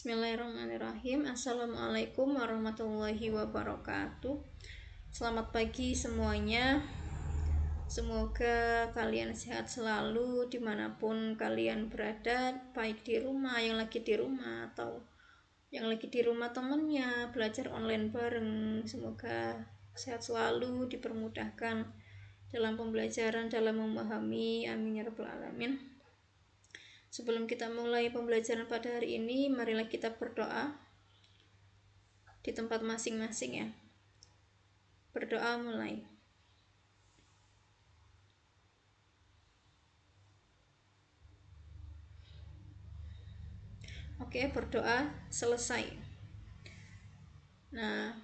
Bismillahirrahmanirrahim. Assalamualaikum warahmatullahi wabarakatuh. Selamat pagi semuanya. Semoga kalian sehat selalu dimanapun kalian berada, baik di rumah, yang lagi di rumah, atau yang lagi di rumah temennya belajar online bareng. Semoga sehat selalu, dipermudahkan dalam pembelajaran, dalam memahami. Amin ya rabbal alamin. Sebelum kita mulai pembelajaran pada hari ini, marilah kita berdoa di tempat masing-masing ya. Berdoa mulai. Oke, berdoa selesai. Nah,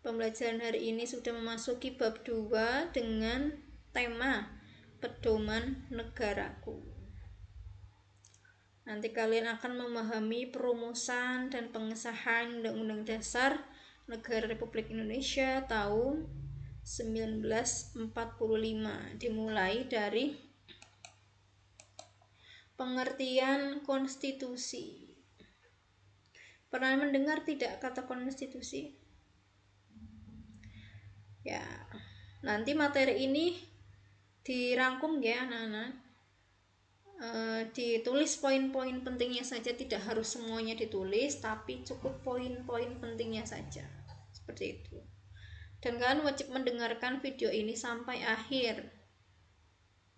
pembelajaran hari ini sudah memasuki bab 2 dengan tema pedoman negaraku. Nanti kalian akan memahami perumusan dan pengesahan Undang-Undang Dasar Negara Republik Indonesia tahun 1945, dimulai dari pengertian konstitusi. Pernah mendengar tidak kata konstitusi? Ya, nanti materi ini dirangkum ya anak-anak. Ditulis poin-poin pentingnya saja, tidak harus semuanya ditulis, tapi cukup poin-poin pentingnya saja, seperti itu. Dan kalian wajib mendengarkan video ini sampai akhir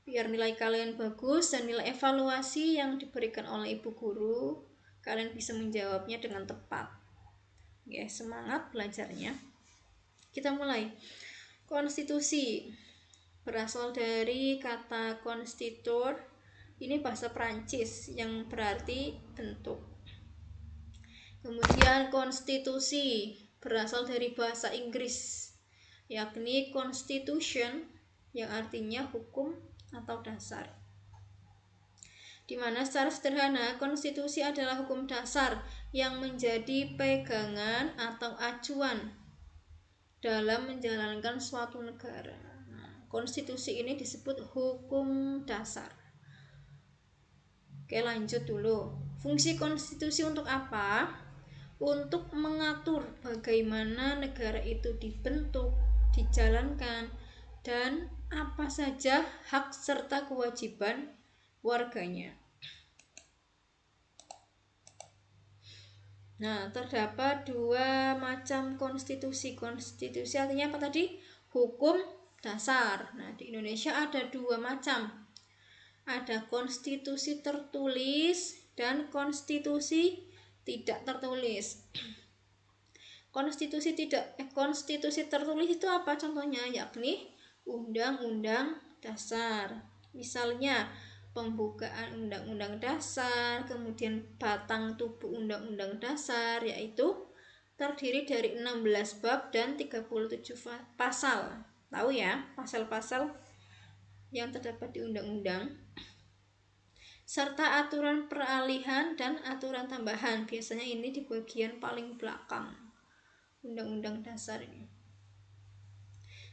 biar nilai kalian bagus dan nilai evaluasi yang diberikan oleh ibu guru kalian bisa menjawabnya dengan tepat. Oke, semangat belajarnya. Kita mulai. Konstitusi berasal dari kata constituer. Ini bahasa Prancis yang berarti bentuk. Kemudian konstitusi berasal dari bahasa Inggris, yakni constitution, yang artinya hukum atau dasar. Dimana secara sederhana konstitusi adalah hukum dasar yang menjadi pegangan atau acuan dalam menjalankan suatu negara. Nah, konstitusi ini disebut hukum dasar. Oke, lanjut dulu. Fungsi konstitusi untuk apa? Untuk mengatur bagaimana negara itu dibentuk, dijalankan, dan apa saja hak serta kewajiban warganya. Nah, terdapat dua macam konstitusi. Konstitusi artinya apa tadi? Hukum dasar. Nah, di Indonesia ada dua macam. Ada konstitusi tertulis dan konstitusi tidak tertulis. Konstitusi tertulis itu apa contohnya? Yakni Undang-Undang Dasar. Misalnya pembukaan Undang-Undang Dasar, kemudian batang tubuh Undang-Undang Dasar, yaitu terdiri dari 16 bab dan 37 pasal. Tahu ya, pasal-pasal yang terdapat di undang-undang, serta aturan peralihan dan aturan tambahan. Biasanya ini di bagian paling belakang undang-undang dasar ini.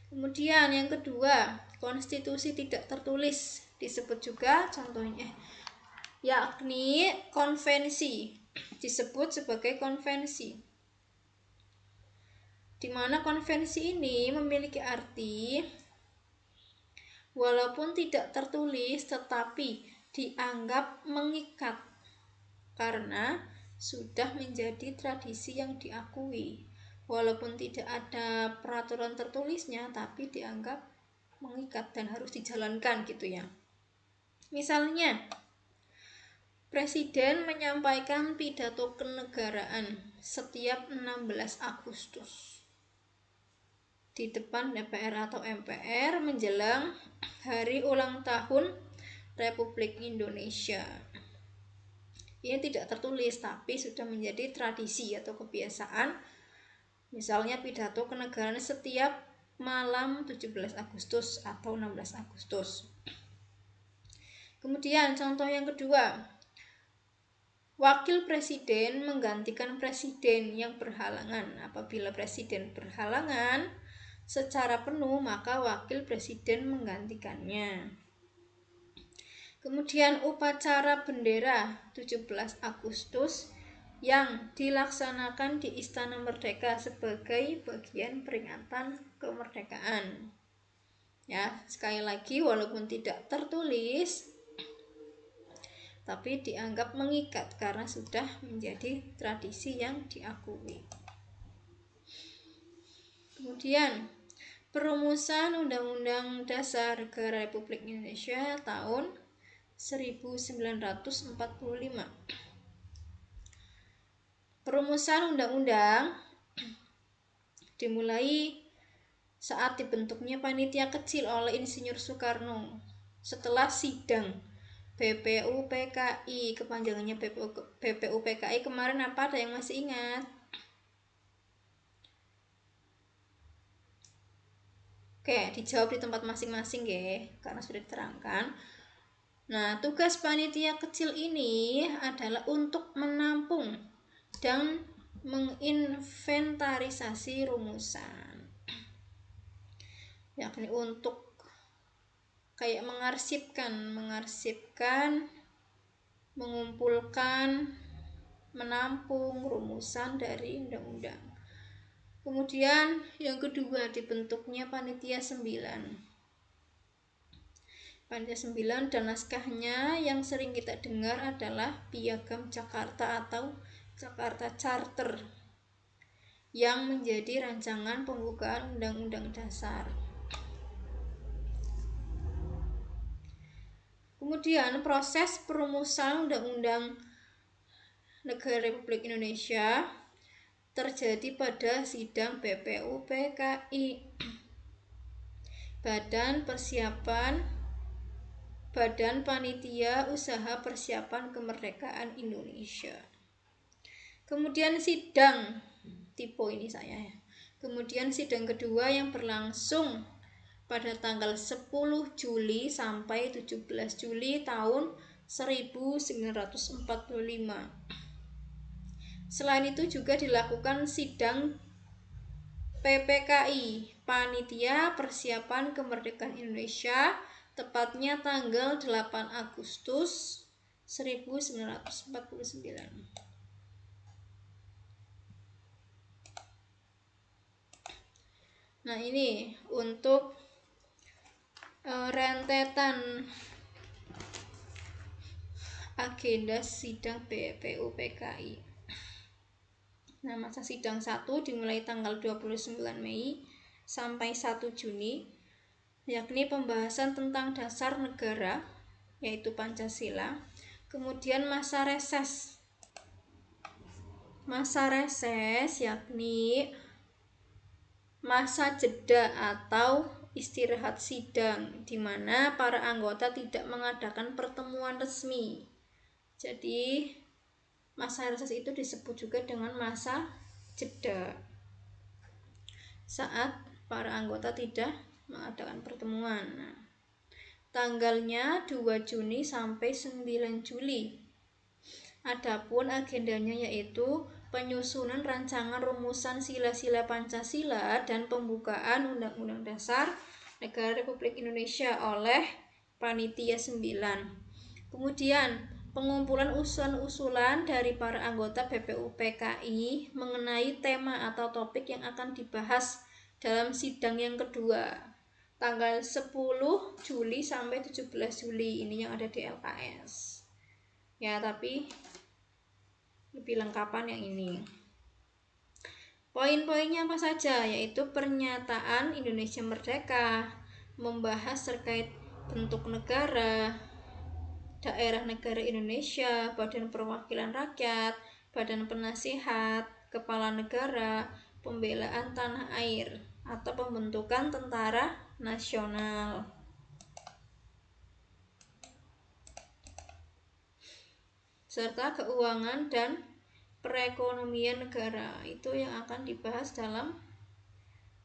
Kemudian yang kedua, konstitusi tidak tertulis, disebut juga contohnya yakni konvensi, disebut sebagai konvensi. Di mana konvensi ini memiliki arti walaupun tidak tertulis tetapi dianggap mengikat karena sudah menjadi tradisi yang diakui. Walaupun tidak ada peraturan tertulisnya tapi dianggap mengikat dan harus dijalankan gitu ya. Misalnya, Presiden menyampaikan pidato kenegaraan setiap 16 Agustus di depan DPR atau MPR menjelang hari ulang tahun Republik Indonesia. Ini tidak tertulis tapi sudah menjadi tradisi atau kebiasaan. Misalnya pidato kenegaraan setiap malam 17 Agustus atau 16 Agustus. Kemudian contoh yang kedua, wakil presiden menggantikan presiden yang berhalangan. Apabila presiden berhalangan secara penuh, maka wakil presiden menggantikannya. Kemudian upacara bendera 17 Agustus yang dilaksanakan di Istana Merdeka sebagai bagian peringatan kemerdekaan. Ya, sekali lagi walaupun tidak tertulis tapi dianggap mengikat karena sudah menjadi tradisi yang diakui. Kemudian, perumusan Undang-Undang Dasar Negara Republik Indonesia tahun 1945. Perumusan undang-undang dimulai saat dibentuknya panitia kecil oleh Insinyur Soekarno setelah sidang BPUPKI. Kepanjangannya BPUPKI kemarin apa, ada yang masih ingat? Oke, dijawab di tempat masing-masing ya, karena sudah diterangkan. Nah, tugas panitia kecil ini adalah untuk menampung dan menginventarisasi rumusan, yakni untuk kayak mengarsipkan, mengumpulkan, menampung rumusan dari undang-undang. Kemudian yang kedua, dibentuknya panitia 9. Panitia 9 dan naskahnya yang sering kita dengar adalah Piagam Jakarta atau Jakarta Charter yang menjadi rancangan pembukaan Undang-Undang Dasar. Kemudian proses perumusan Undang-Undang Negara Republik Indonesia terjadi pada sidang BPUPKI, Badan Panitia Usaha Persiapan Kemerdekaan Indonesia. Kemudian sidang Kemudian sidang kedua yang berlangsung pada tanggal 10 Juli sampai 17 Juli tahun 1945. Selain itu juga dilakukan sidang PPKI, Panitia Persiapan Kemerdekaan Indonesia, tepatnya tanggal 8 Agustus 1949. Nah, ini untuk rentetan agenda sidang BPUPKI. Nah, masa sidang 1 dimulai tanggal 29 Mei sampai 1 Juni, yakni pembahasan tentang dasar negara, yaitu Pancasila. Kemudian masa reses yakni masa jeda atau istirahat sidang, di mana para anggota tidak mengadakan pertemuan resmi. Jadi masa reses itu disebut juga dengan masa jeda, saat para anggota tidak mengadakan pertemuan. Nah, tanggalnya 2 Juni sampai 9 Juli. Adapun agendanya yaitu penyusunan rancangan rumusan sila-sila Pancasila dan pembukaan Undang-Undang Dasar Negara Republik Indonesia oleh Panitia 9. Kemudian pengumpulan usulan-usulan dari para anggota BPUPKI mengenai tema atau topik yang akan dibahas dalam sidang yang kedua, tanggal 10 Juli sampai 17 Juli, ini yang ada di LKS. Ya, tapi lebih lengkapan yang ini. Poin-poinnya apa saja? Yaitu pernyataan Indonesia Merdeka, membahas terkait bentuk negara, daerah negara Indonesia, Badan Perwakilan Rakyat, Badan Penasihat, Kepala Negara, pembelaan tanah air, atau pembentukan tentara nasional. Serta keuangan dan perekonomian negara, itu yang akan dibahas dalam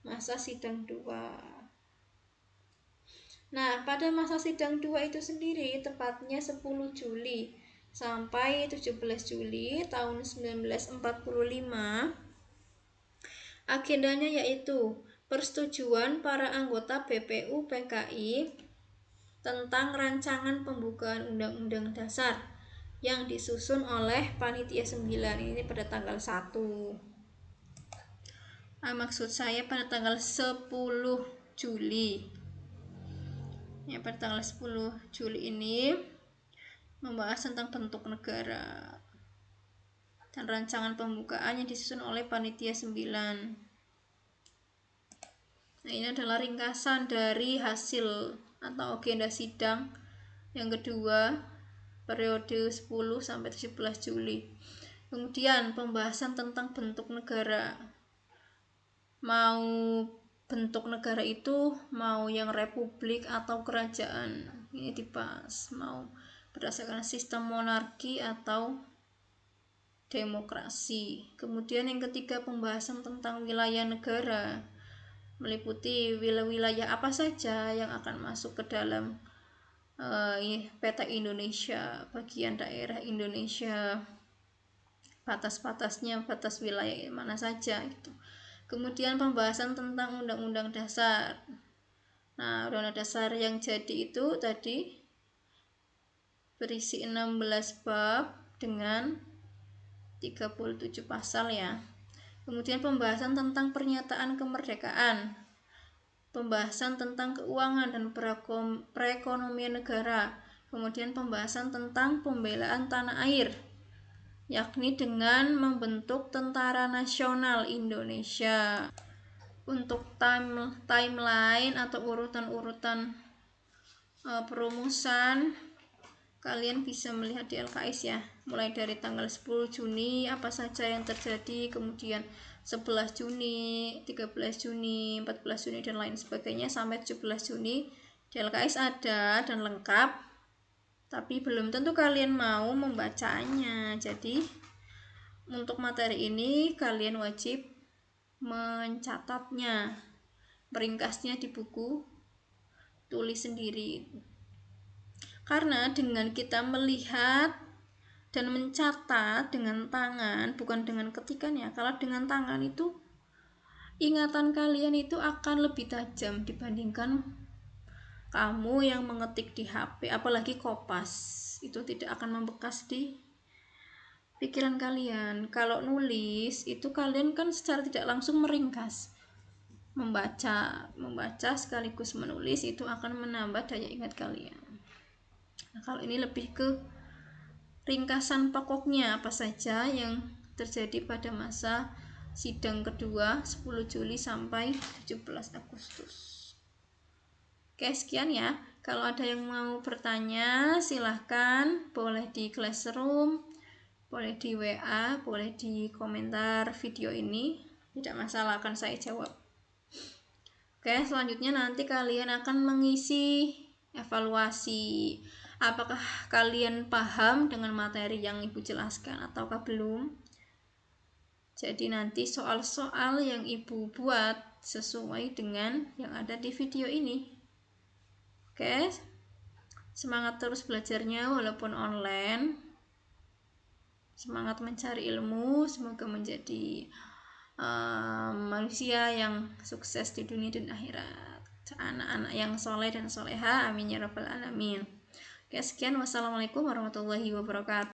masa sidang 2. Nah, pada masa sidang 2 itu sendiri, tepatnya 10 Juli sampai 17 Juli tahun 1945, agendanya yaitu persetujuan para anggota BPUPKI tentang rancangan pembukaan Undang-Undang Dasar yang disusun oleh panitia 9 ini pada tanggal 1. Maksud saya pada tanggal 10 Juli. Ya, pada tanggal 10 Juli ini membahas tentang bentuk negara dan rancangan pembukaan yang disusun oleh panitia 9. Nah, ini adalah ringkasan dari hasil atau agenda sidang yang kedua periode 10 sampai 17 Juli. Kemudian pembahasan tentang bentuk negara. Mau bentuk negara itu mau yang republik atau kerajaan. Ini dibahas. Mau berdasarkan sistem monarki atau demokrasi. Kemudian yang ketiga pembahasan tentang wilayah negara. Meliputi wilayah apa saja yang akan masuk ke dalam peta Indonesia, bagian daerah Indonesia, batas-batasnya, batas wilayah mana saja gitu. Kemudian pembahasan tentang Undang-Undang Dasar. Nah, Undang-Undang Dasar yang jadi itu tadi berisi 16 bab dengan 37 pasal ya. Kemudian pembahasan tentang pernyataan kemerdekaan. Pembahasan tentang keuangan dan perekonomian negara. Kemudian pembahasan tentang pembelaan tanah air, yakni dengan membentuk Tentara Nasional Indonesia. Untuk timeline atau urutan-urutan perumusan kalian bisa melihat di LKS ya, mulai dari tanggal 10 Juni apa saja yang terjadi, kemudian 11 Juni, 13 Juni, 14 Juni dan lain sebagainya sampai 17 Juni di LKS ada dan lengkap, tapi belum tentu kalian mau membacanya. Jadi untuk materi ini kalian wajib mencatatnya, meringkasnya di buku tulis sendiri. Karena dengan kita melihat dan mencatat dengan tangan, bukan dengan ketikan ya. Kalau dengan tangan itu ingatan kalian itu akan lebih tajam dibandingkan kamu yang mengetik di HP, apalagi kopas. Itu tidak akan membekas di pikiran kalian. Kalau nulis itu kalian kan secara tidak langsung meringkas. Membaca sekaligus menulis itu akan menambah daya ingat kalian. Nah, kalau ini lebih ke ringkasan pokoknya apa saja yang terjadi pada masa sidang kedua 10 Juli sampai 17 Agustus. Oke, sekian ya. Kalau ada yang mau bertanya silahkan, boleh di Classroom, boleh di WA, boleh di komentar video ini, tidak masalah, akan saya jawab. Oke, selanjutnya nanti kalian akan mengisi evaluasi. Apakah kalian paham dengan materi yang Ibu jelaskan ataukah belum? Jadi nanti soal-soal yang Ibu buat sesuai dengan yang ada di video ini. Oke, semangat terus belajarnya walaupun online. Semangat mencari ilmu, semoga menjadi manusia yang sukses di dunia dan akhirat, anak-anak yang soleh dan soleha, amin ya rabbal alamin. Oke, sekian, wassalamualaikum warahmatullahi wabarakatuh.